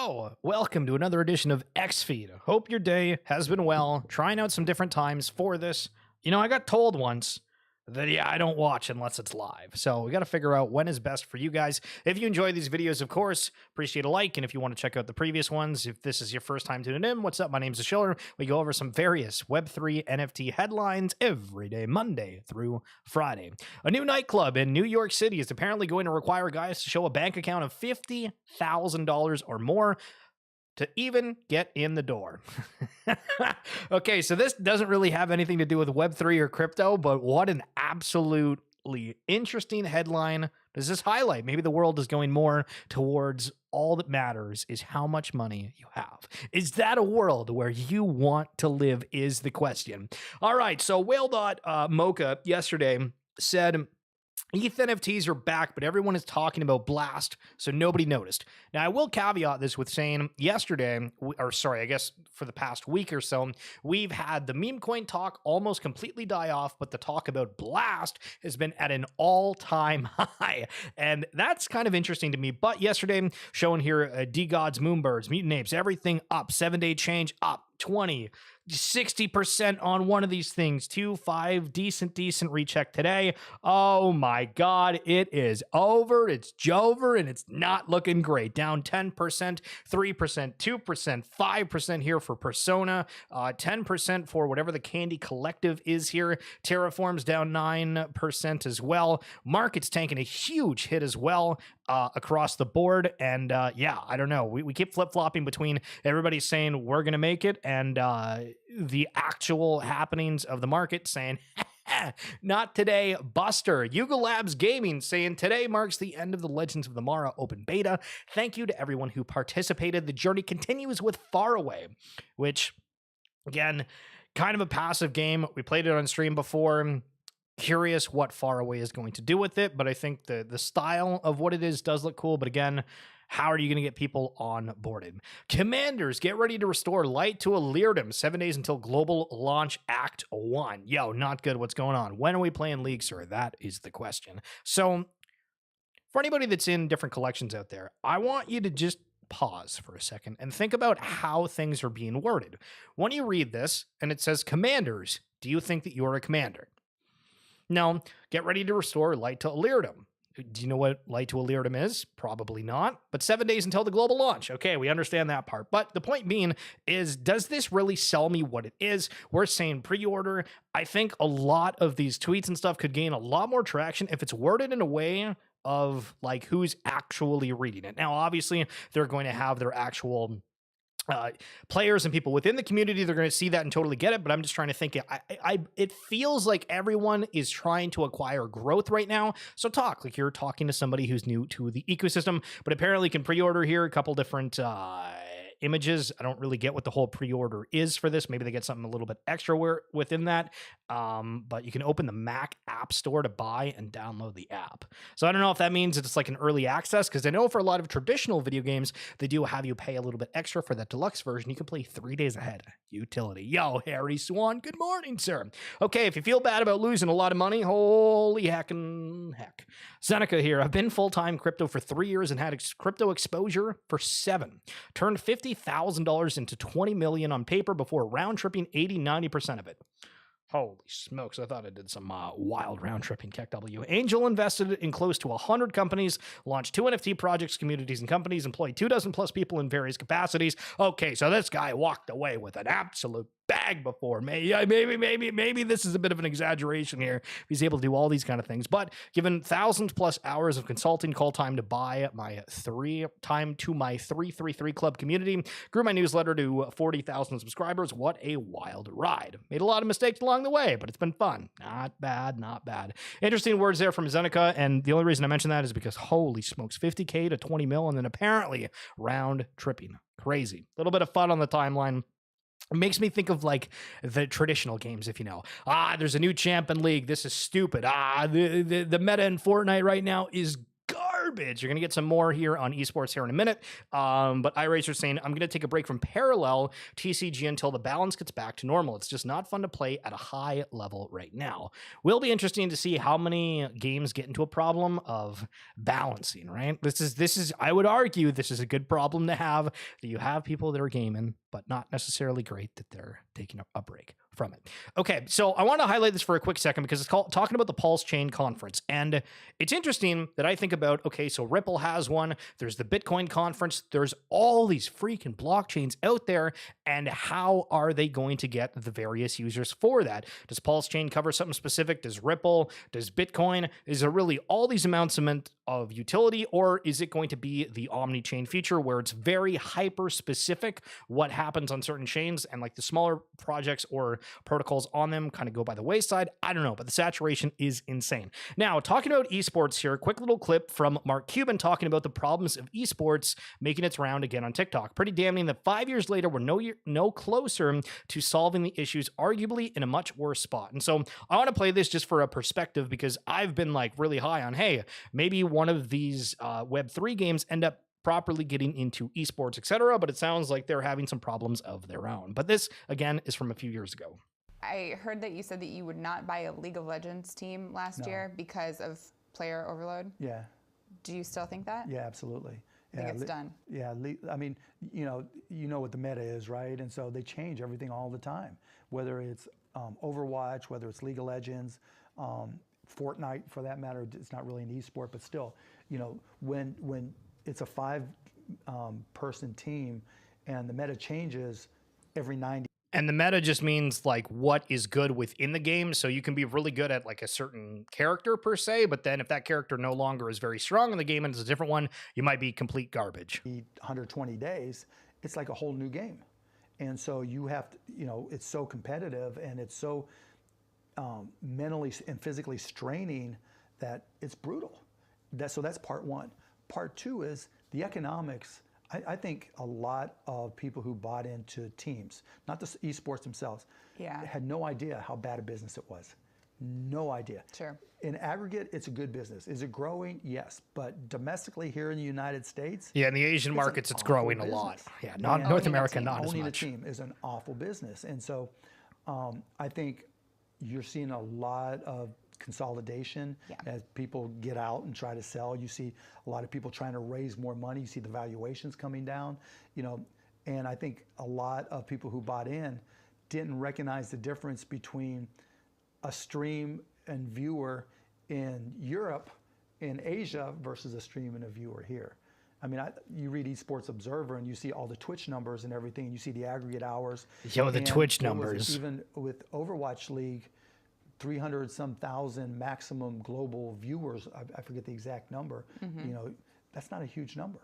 Hello, welcome to another edition of XFeed. Hope your day has been well. Trying out some different times for this. I got told once that, I don't watch unless it's live. So we got to figure out when is best for you guys. If you enjoy these videos, of course, appreciate a like. And if you want to check out the previous ones, if this is your first time tuning in, what's up? My name's Ashiller. We go over some various Web3 NFT headlines every day, Monday through Friday. A new nightclub in New York City is apparently going to require guys to show a bank account of $50,000 or more to even get in the door. Okay, so this doesn't really have anything to do with Web3 or crypto, but what an absolutely interesting headline does this highlight. Maybe the world is going more towards all that matters is how much money you have. Is that a world where you want to live is the question. All right, so Whale.Mocha yesterday said, ETH NFTs are back, but everyone is talking about Blast, so nobody noticed. Now, I will caveat this with saying yesterday, I guess for the past week or so, we've had the meme coin talk almost completely die off, but the talk about Blast has been at an all-time high, and that's kind of interesting to me. But yesterday, showing here, D-Gods, Moonbirds, Mutant Apes, everything up, 7-day change up, 20, 60% on one of these things, 2.5, decent recheck today. Oh my God, it is over. It's Jover, and it's not looking great. Down 10%, 3%, 2%, 5% here for Persona, 10% for whatever the Candy Collective is here. Terraform's down 9% as well. Market's taking a huge hit as well across the board. And I don't know. We keep flip-flopping between everybody saying we're going to make it and the actual happenings of the market saying, not today, Buster. Yuga Labs Gaming saying today marks the end of the Legends of the Mara open beta. Thank you to everyone who participated. The journey continues with Faraway, which, again, kind of a passive game. We played it on stream before. Curious what Faraway is going to do with it, but I think the style of what it is does look cool. But again, how are you going to get people onboarded? Commanders, get ready to restore light to Illyrium. 7 days until global launch Act 1. Yo, not good. What's going on? When are we playing League, sir? That is the question. So for anybody that's in different collections out there, I want you to just pause for a second and think about how things are being worded. When you read this and it says Commanders, do you think that you're a commander? No, get ready to restore light to Illyrium. Do you know what light to Illyrium is? Probably not. But 7 days until the global launch. Okay, we understand that part. But the point being is, does this really sell me what it is? We're saying pre-order. I think a lot of these tweets and stuff could gain a lot more traction if it's worded in a way of like who's actually reading it. Now, obviously, they're going to have their actual players and people within the community. They're going to see that and totally get it, but I'm just trying to think. It feels like everyone is trying to acquire growth right now. So talk like you're talking to somebody who's new to the ecosystem, but apparently can pre-order here a couple different images. I don't really get what the whole pre-order is for this. Maybe they get something a little bit extra within that. But you can open the Mac App Store to buy and download the app. So I don't know if that means it's like an early access, because I know for a lot of traditional video games, they do have you pay a little bit extra for that deluxe version. You can play 3 days ahead. Utility. Yo, Harry Swan, good morning, sir. Okay, if you feel bad about losing a lot of money, holy heck. Seneca here. I've been full-time crypto for 3 years and had crypto exposure for 7. Turned $50,000 into $20 million on paper before round-tripping 80-90% of it. Holy smokes, I thought I did some wild round-tripping Tech W. Angel invested in close to 100 companies, launched 2 NFT projects, communities, and companies, employed 24 plus people in various capacities. Okay, so this guy walked away with an absolute bag before. Maybe this is a bit of an exaggeration here. He's able to do all these kind of things, but given 1,000+ hours of consulting, call time to buy my 333 club community, grew my newsletter to 40,000 subscribers. What a wild ride. Made a lot of mistakes along the way, but it's been fun. Not bad. Interesting words there from Zeneca, and the only reason I mention that is because holy smokes, 50K to 20 mil, and then apparently round tripping. Crazy. A little bit of fun on the timeline. It makes me think of like the traditional games, if you know. There's a new champion league. This is stupid. The meta in Fortnite right now is garbage. garbage. You're going to get some more here on esports here in a minute. But iRacer's saying, I'm going to take a break from parallel TCG until the balance gets back to normal. It's just not fun to play at a high level right now. Will be interesting to see how many games get into a problem of balancing, right? This is I would argue this is a good problem to have, that you have people that are gaming, but not necessarily great that they're taking a break from it. Okay, so I want to highlight this for a quick second because it's talking about the Pulse Chain Conference. And it's interesting that I think about, okay, so Ripple has one, there's the Bitcoin conference, there's all these freaking blockchains out there, and how are they going to get the various users for that? Does Pulse Chain cover something specific? Does Ripple? Does Bitcoin? Is there really all these amounts of utility, or is it going to be the omni-chain feature where it's very hyper specific what happens on certain chains, and like the smaller projects or protocols on them kind of go by the wayside? I don't know, but the saturation is insane. Now, talking about esports here, quick little clip from Mark Cuban talking about the problems of esports making its round again on TikTok. Pretty damning that 5 years later, we're no closer to solving the issues, arguably in a much worse spot. And so I want to play this just for a perspective, because I've been like really high on, hey, maybe one of these Web3 games end up properly getting into esports, etc. But it sounds like they're having some problems of their own. But this, again, is from a few years ago. I heard that you said that you would not buy a League of Legends team last year because of player overload. Yeah. Do you still think that? Yeah, absolutely. I think it's done. Yeah, I mean, you know what the meta is, right? And so they change everything all the time, whether it's Overwatch, whether it's League of Legends, Fortnite for that matter. It's not really an esport, but still, you know, when it's a 5 person team and the meta changes every 90. And the meta just means like what is good within the game. So you can be really good at like a certain character per se, but then if that character no longer is very strong in the game and it's a different one, you might be complete garbage. 120 days, it's like a whole new game. And so you have to, you know, it's so competitive and it's so mentally and physically straining that it's brutal. So that's part one. Part two is the economics. I think a lot of people who bought into teams, not the esports themselves, had no idea how bad a business it was. No idea. Sure. In aggregate, it's a good business. Is it growing? Yes. But domestically here in the United States, yeah, in the Asian markets, it's growing a lot. Yeah, not North America, not as much. Owning a team is an awful business. And so I think you're seeing a lot of consolidation as people get out and try to sell. You see a lot of people trying to raise more money. You see the valuations coming down, you know, and I think a lot of people who bought in didn't recognize the difference between a stream and viewer in Europe, in Asia, versus a stream and a viewer here. I mean, you read Esports Observer and you see all the Twitch numbers and everything, and you see the aggregate hours. Yo, the Twitch numbers. Even with Overwatch League, 300-some thousand maximum global viewers. I forget the exact number. You know, that's not a huge number.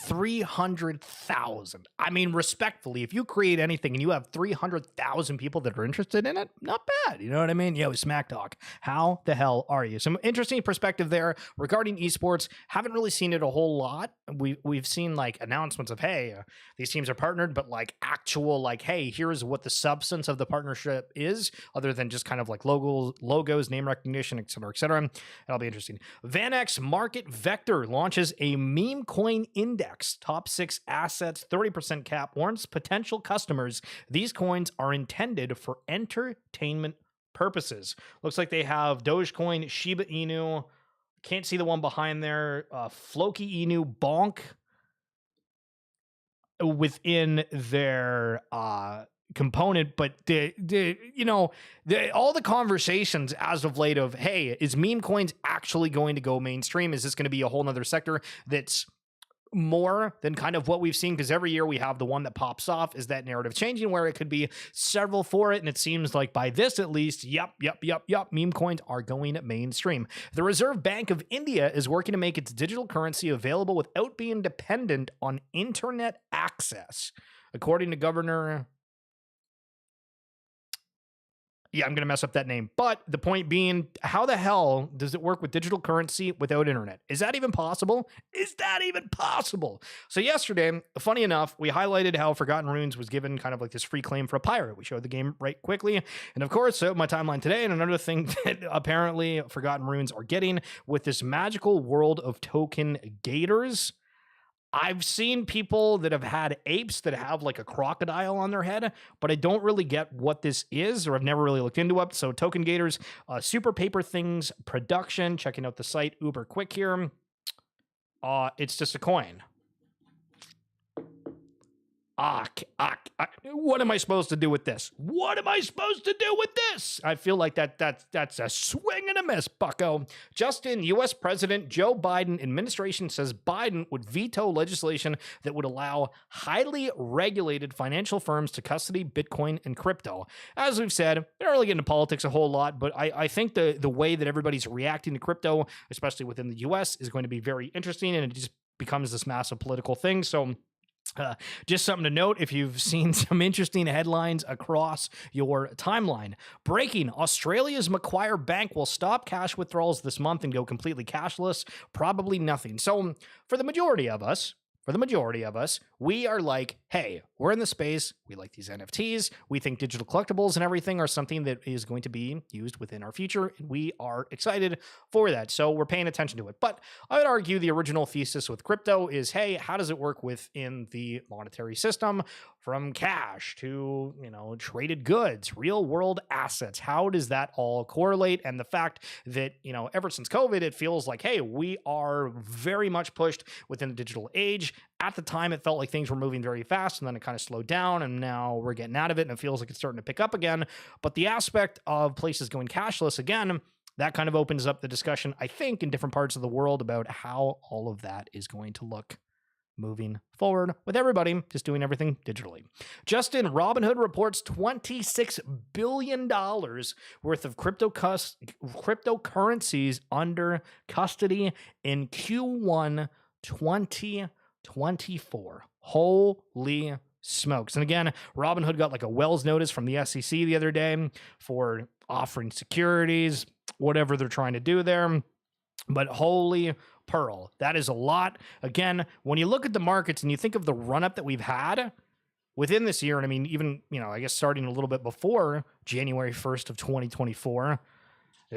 300,000. I mean, respectfully, if you create anything and you have 300,000 people that are interested in it, not bad. You know what I mean? Yo, Smack Talk. How the hell are you? Some interesting perspective there regarding esports. Haven't really seen it a whole lot. We've seen like announcements of, hey, these teams are partnered, but like actual like, hey, here's what the substance of the partnership is, other than just kind of like logos, name recognition, et cetera, et cetera. That'll be interesting. VanEck's Market Vector launches a meme coin index. Top 6 assets, 30% cap, warns potential customers these coins are intended for entertainment purposes. Looks like they have Dogecoin, Shiba Inu, can't see the one behind there, Floki Inu, Bonk within their component, but all the conversations as of late of, hey, is meme coins actually going to go mainstream? Is this going to be a whole nother sector that's more than kind of what we've seen? Because every year we have the one that pops off. Is that narrative changing where it could be several for it? And it seems like by this at least, yep, meme coins are going mainstream. The Reserve Bank of India is working to make its digital currency available without being dependent on internet access. According to Governor Yeah, I'm going to mess up that name. But the point being, how the hell does it work with digital currency without internet? Is that even possible? Is that even possible? So yesterday, funny enough, we highlighted how Forgotten Runes was given kind of like this free claim for a pirate. We showed the game right quickly. And of course, my timeline today, and another thing that apparently Forgotten Runes are getting with this magical world of token gators. I've seen people that have had apes that have like a crocodile on their head, but I don't really get what this is, or I've never really looked into it. So Token Gators, Super Paper Things production, checking out the site uber quick here. It's just a coin. What am I supposed to do with this? What am I supposed to do with this? I feel like that's a swing and a miss, bucko. Justin, U.S. President Joe Biden administration says Biden would veto legislation that would allow highly regulated financial firms to custody Bitcoin and crypto. As we've said, we don't really get into politics a whole lot, but I think the way that everybody's reacting to crypto, especially within the U.S., is going to be very interesting, and it just becomes this massive political thing. So just something to note if you've seen some interesting headlines across your timeline. Breaking: Australia's Macquarie Bank will stop cash withdrawals this month and go completely cashless. Probably nothing. So for the majority of us, we are like, hey, we're in the space. We like these NFTs. We think digital collectibles and everything are something that is going to be used within our future, and we are excited for that. So we're paying attention to it. But I would argue the original thesis with crypto is, hey, how does it work within the monetary system, from cash to, traded goods, real world assets? How does that all correlate? And the fact that, ever since COVID, it feels like, hey, we are very much pushed within the digital age. At the time, it felt like things were moving very fast, and then it kind of slowed down, and now we're getting out of it, and it feels like it's starting to pick up again. But the aspect of places going cashless, again, that kind of opens up the discussion, I think, in different parts of the world about how all of that is going to look moving forward, with everybody just doing everything digitally. Justin, Robinhood reports $26 billion worth of cryptocurrencies under custody in Q1 2024. Holy smokes. And again, Robinhood got like a Wells notice from the SEC the other day for offering securities, whatever they're trying to do there. But holy pearl, that is a lot. Again, when you look at the markets and you think of the run-up that we've had within this year, and I mean, even, I guess starting a little bit before January 1st of 2024,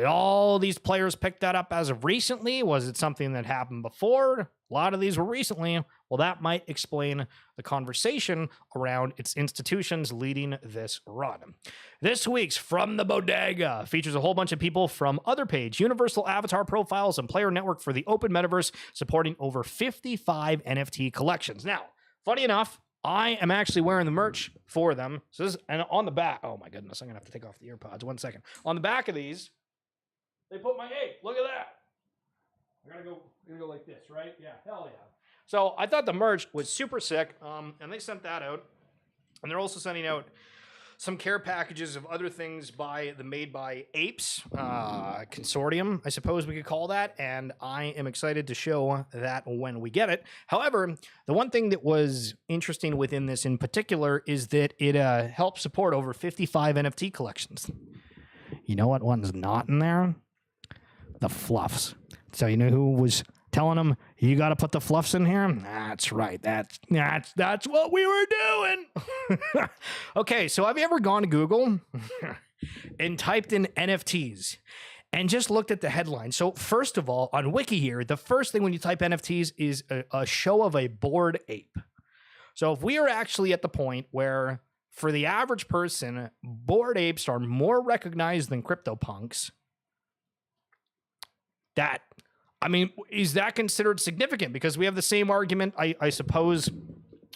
all these players picked that up as of recently. Was it something that happened before? A lot of these were recently. Well, that might explain the conversation around its institutions leading this run. This week's From the Bodega features a whole bunch of people from Otherpage, Universal Avatar Profiles, and Player Network for the Open Metaverse, supporting over 55 NFT collections. Now, funny enough, I am actually wearing the merch for them. So this is, and on the back, oh my goodness, I'm gonna have to take off the earpods. 1 second. On the back of these, they put my, hey, look at that. I gotta go like this, right? Yeah, hell yeah. So I thought the merch was super sick, and they sent that out. And they're also sending out some care packages of other things by the Made by Apes consortium, I suppose we could call that. And I am excited to show that when we get it. However, the one thing that was interesting within this in particular is that it helps support over 55 NFT collections. You know what one's not in there? The fluffs. So you know who was telling them, you got to put the fluffs in here? That's right. That's what we were doing. Okay, so have you ever gone to Google and typed in NFTs and just looked at the headline? So first of all, on Wiki here, the first thing when you type NFTs is a show of a bored ape. So if we are actually at the point where, for the average person, bored apes are more recognized than CryptoPunks, is that considered significant? Because we have the same argument, I suppose,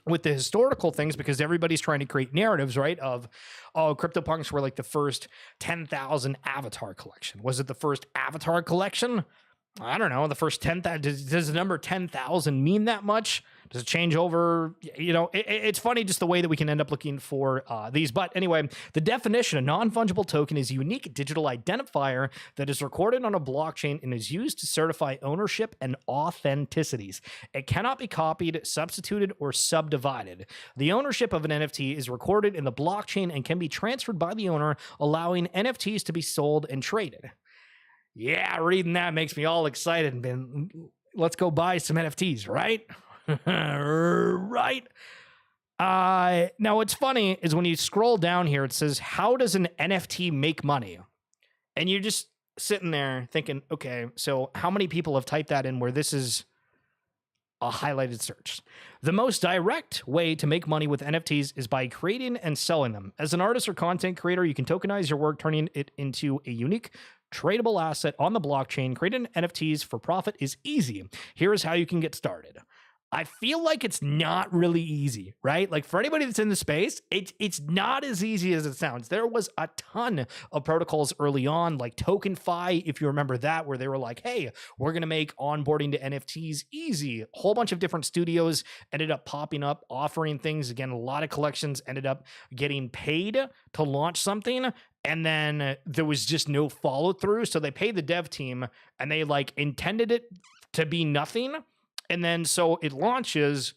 with the historical things, because everybody's trying to create narratives, right? Of, CryptoPunks were like the first 10,000 avatar collection. Was it the first avatar collection? I don't know, the first 10,000, does the number 10,000 mean that much? Does it change over? It's funny just the way that we can end up looking for these. But anyway, the definition, a non-fungible token is a unique digital identifier that is recorded on a blockchain and is used to certify ownership and authenticities. It cannot be copied, substituted, or subdivided. The ownership of an NFT is recorded in the blockchain and can be transferred by the owner, allowing NFTs to be sold and traded. Yeah, reading that makes me all excited. And let's go buy some NFTs, right? Right. Now, what's funny is when you scroll down here, it says, how does an NFT make money? And you're just sitting there thinking, okay, so how many people have typed that in where this is a highlighted search? The most direct way to make money with NFTs is by creating and selling them. As an artist or content creator, you can tokenize your work, turning it into a unique tradable asset on the blockchain. Creating NFTs for profit is easy. Here is how you can get started. I feel like it's not really easy, right? Like for anybody that's in the space, it's not as easy as it sounds. There was a ton of protocols early on, like TokenFi, if you remember that, where they were like, hey, we're going to make onboarding to NFTs easy. A whole bunch of different studios ended up popping up, offering things. Again, a lot of collections ended up getting paid to launch something. And then there was just no follow through. So they paid the dev team and they like intended it to be nothing. And then so it launches,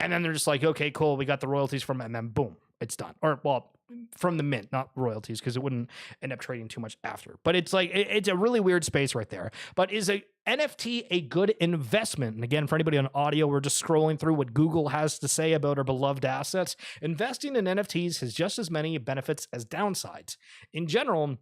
and then they're just like, okay, cool, we got the royalties from it, and then boom, it's done. Or, well, from the mint, not royalties, because it wouldn't end up trading too much after. But it's like, it's a really weird space right there. But is a NFT a good investment? And again, for anybody on audio, we're just scrolling through what Google has to say about our beloved assets. Investing in NFTs has just as many benefits as downsides. In general,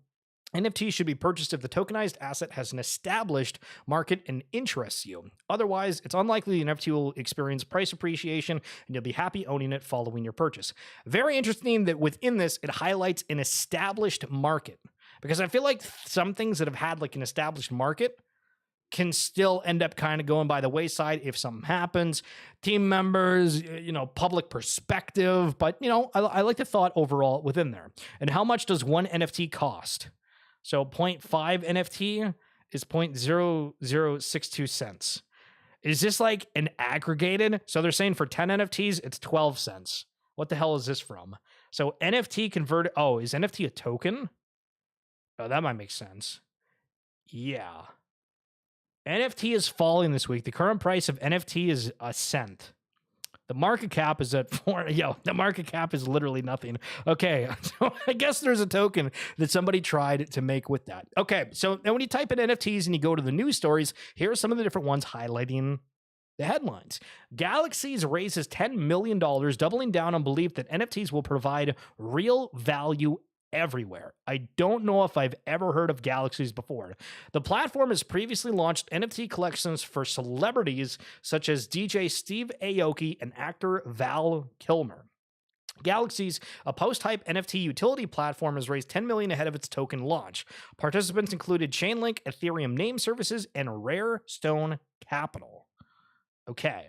NFTs should be purchased if the tokenized asset has an established market and interests you. Otherwise, it's unlikely the NFT will experience price appreciation and you'll be happy owning it following your purchase. Very interesting that within this, it highlights an established market, because I feel like some things that have had like an established market can still end up kind of going by the wayside if something happens. Team members, public perspective, but I like the thought overall within there. And how much does one NFT cost? So 0.5 NFT is 0.0062 cents. Is this like an aggregated? So they're saying for 10 NFTs, it's 12 cents. What the hell is this from? So NFT converted. Oh, is NFT a token? Oh, that might make sense. Yeah. NFT is falling this week. The current price of NFT is a cent. The market cap is at the market cap is literally nothing. Okay, so I guess there's a token that somebody tried to make with that. Okay, so then when you type in NFTs and you go to the news stories, here are some of the different ones highlighting the headlines. Galaxies raises $10 million, doubling down on belief that NFTs will provide real value everywhere. I don't know if I've ever heard of Galaxies before. The platform has previously launched NFT collections for celebrities such as DJ Steve Aoki and actor Val Kilmer. Galaxies, a post-hype NFT utility platform, has raised $10 million ahead of its token launch. Participants included Chainlink, Ethereum Name Services, and Rare Stone Capital. Okay.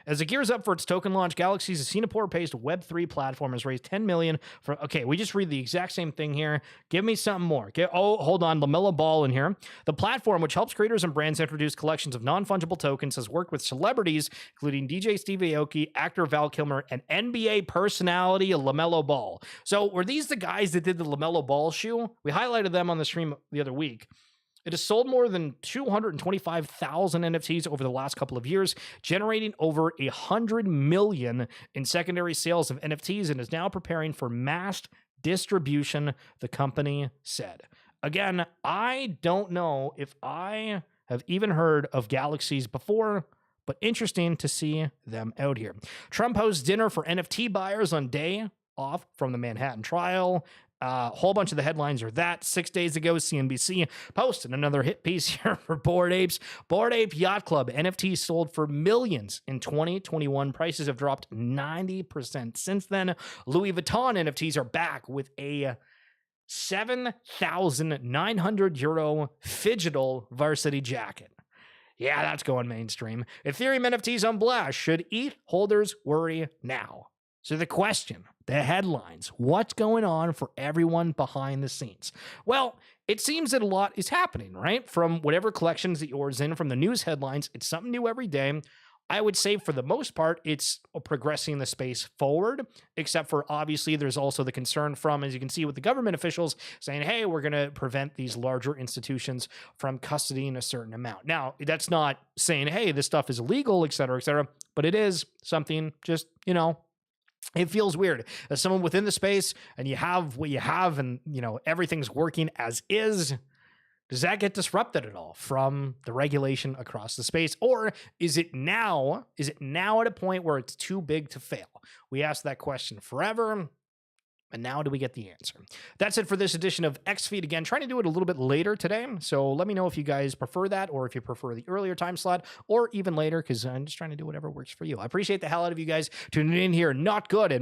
As it gears up for its token launch, Galaxies, a Singapore-based Web3 platform, has raised $10 million from... Okay, we just read the exact same thing here. Give me something more. Hold on. LaMelo Ball in here. The platform, which helps creators and brands introduce collections of non-fungible tokens, has worked with celebrities, including DJ Steve Aoki, actor Val Kilmer, and NBA personality LaMelo Ball. So were these the guys that did the LaMelo Ball shoe? We highlighted them on the stream the other week. It has sold more than 225,000 NFTs over the last couple of years, generating over $100 million in secondary sales of NFTs, and is now preparing for mass distribution, the company said. Again, I don't know if I have even heard of Galaxies before, but interesting to see them out here. Trump hosts dinner for NFT buyers on day off from the Manhattan trial. A whole bunch of the headlines are that. 6 days ago, CNBC posted another hit piece here for Bored Apes. Bored Ape Yacht Club NFTs sold for millions in 2021. Prices have dropped 90% since then. Louis Vuitton NFTs are back with a 7,900 euro Phygital varsity jacket. Yeah, that's going mainstream. Ethereum NFTs on blast. Should ETH holders worry now? So the question, the headlines, what's going on for everyone behind the scenes? Well, it seems that a lot is happening, right? From whatever collections that yours in, from the news headlines, it's something new every day. I would say for the most part, it's progressing the space forward, except for obviously there's also the concern from, as you can see with the government officials saying, hey, we're going to prevent these larger institutions from custodying a certain amount. Now, that's not saying, hey, this stuff is illegal, et cetera, but it is something just, it feels weird as someone within the space and you have what you have and, everything's working as is. Does that get disrupted at all from the regulation across the space? Or is it now at a point where it's too big to fail? We asked that question forever. And now do we get the answer? That's it for this edition of XFeed. Again, trying to do it a little bit later today. So let me know if you guys prefer that or if you prefer the earlier time slot or even later, because I'm just trying to do whatever works for you. I appreciate the hell out of you guys tuning in here. Not good.